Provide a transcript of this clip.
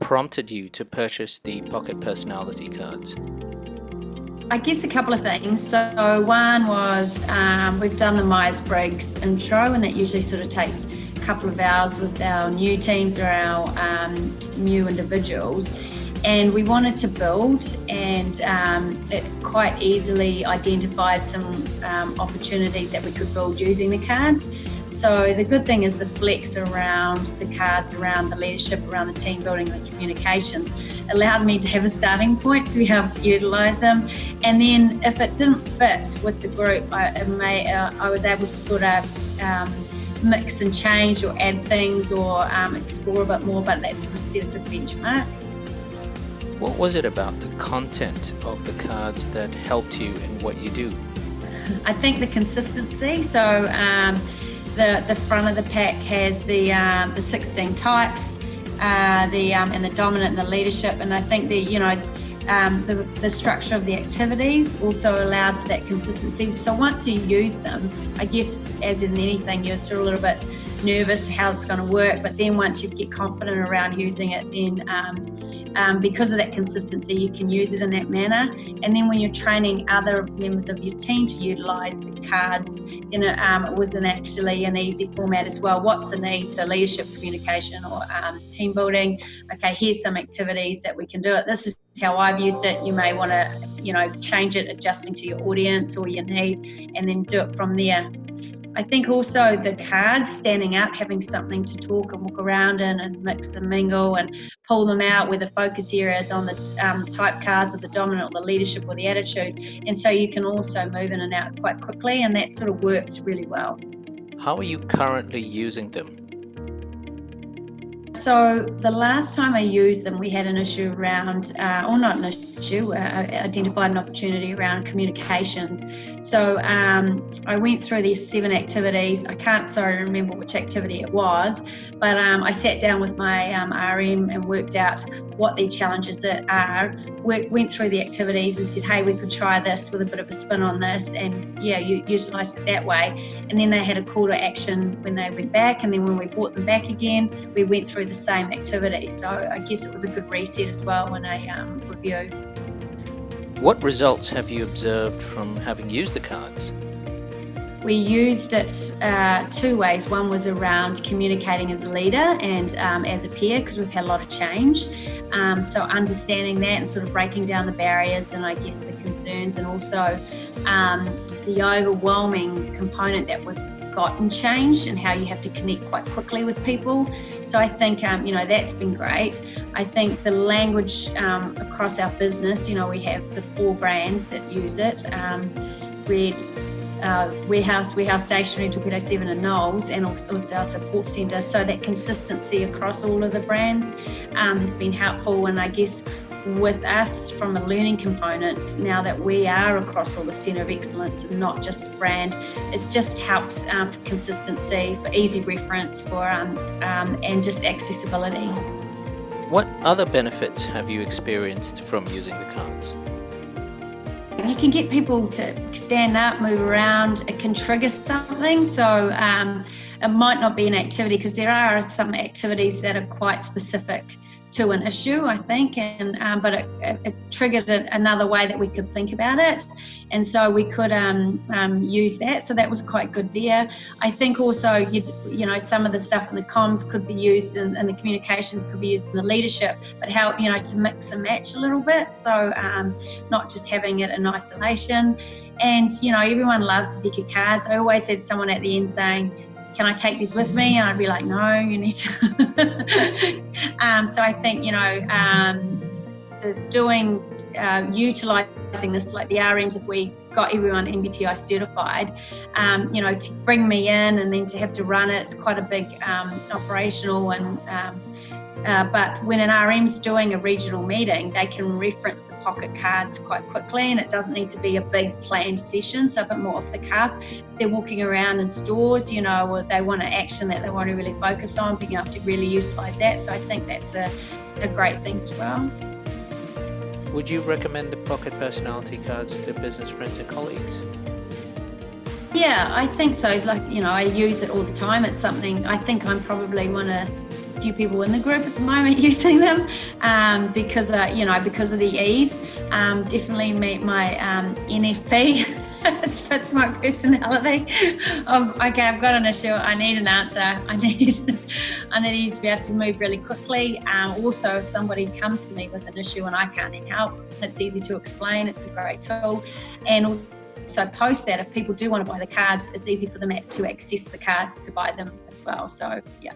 prompted you to purchase the Pocket Personality cards? I guess a couple of things. So one was we've done the Myers-Briggs intro, and that usually sort of takes a couple of hours with our new teams or our new individuals. And we wanted to build, and it quite easily identified some opportunities that we could build using the cards. So the good thing is the flex around the cards, around the leadership, around the team building, the communications, allowed me to have a starting point to be able to utilise them. And then if it didn't fit with the group, I was able to sort of mix and change or add things or explore a bit more, but that sort of set a good benchmark. What was it about the content of the cards that helped you in what you do? I think the consistency. So the front of the pack has the 16 types, and the dominant and the leadership, and I think the structure of the activities also allowed for that consistency. So once you use them, I guess as in anything, you're still a little bit nervous how it's going to work, but then once you get confident around using it, then because of that consistency, you can use it in that manner. And then when you're training other members of your team to utilise the cards, it wasn't actually an easy format as well. What's the need? So leadership, communication, or team building. Okay, here's some activities that we can do it. This is how I've used it. You may want to, change it, adjusting to your audience or your need, and then do it from there. I think also the cards, standing up, having something to talk and walk around in and mix and mingle and pull them out where the focus area is on the type cards or the dominant or the leadership or the attitude. And so you can also move in and out quite quickly, and that sort of works really well. How are you currently using them? So the last time I used them, we had an issue around, or not an issue, identified an opportunity around communications. So I went through these 7 activities. I can't remember which activity it was, but I sat down with my RM and worked out what the challenges are. Went through the activities and said, hey, we could try this with a bit of a spin on this, and you utilised it that way. And then they had a call to action when they went back, and then when we brought them back again, we went through the same activity. So I guess it was a good reset as well when I review. What results have you observed from having used the cards? We used it 2 ways. One was around communicating as a leader and as a peer, because we've had a lot of change. So understanding that and sort of breaking down the barriers and I guess the concerns, and also the overwhelming component that we've got in change and how you have to connect quite quickly with people. So I think, that's been great. I think the language across our business, we have the 4 brands that use it, Red, Warehouse Stationery, Torpedo 7 and Knowles, and also our support centre. So that consistency across all of the brands has been helpful, and I guess with us from a learning component, now that we are across all the Centre of Excellence and not just a brand, it's just helps for consistency, for easy reference, for and just accessibility. What other benefits have you experienced from using the cards? You can get people to stand up, move around. It can trigger something. So it might not be an activity, because there are some activities that are quite specific to an issue, I think, and but it triggered another way that we could think about it, and so we could use that. So that was quite good there. I think also some of the stuff in the comms could be used, and the communications could be used in the leadership, but how to mix and match a little bit. So not just having it in isolation. And everyone loves a deck of cards. I always had someone at the end saying, can I take these with me? And I'd be like, no, you need to. So I think, utilising this, like the RMs, if we got everyone MBTI certified, to bring me in and then to have to run it, it's quite a big operational and but when an RM's doing a regional meeting, they can reference the pocket cards quite quickly, and it doesn't need to be a big planned session, so a bit more off the cuff. They're walking around in stores, or they want an action that they want to really focus on, being able to really utilise that. So I think that's a great thing as well. Would you recommend the Pocket Personality cards to business friends and colleagues? Yeah, I think so. I use it all the time. It's something I think I'm probably one of few people in the group at the moment using them because because of the ease. Definitely meet my NFP. It fits my personality of, okay, I've got an issue, I need an answer, I need you to be able to move really quickly. Also, if somebody comes to me with an issue and I can't help, it's easy to explain, it's a great tool. And also post that if people do want to buy the cards, it's easy for them to access the cards to buy them as well. So yeah.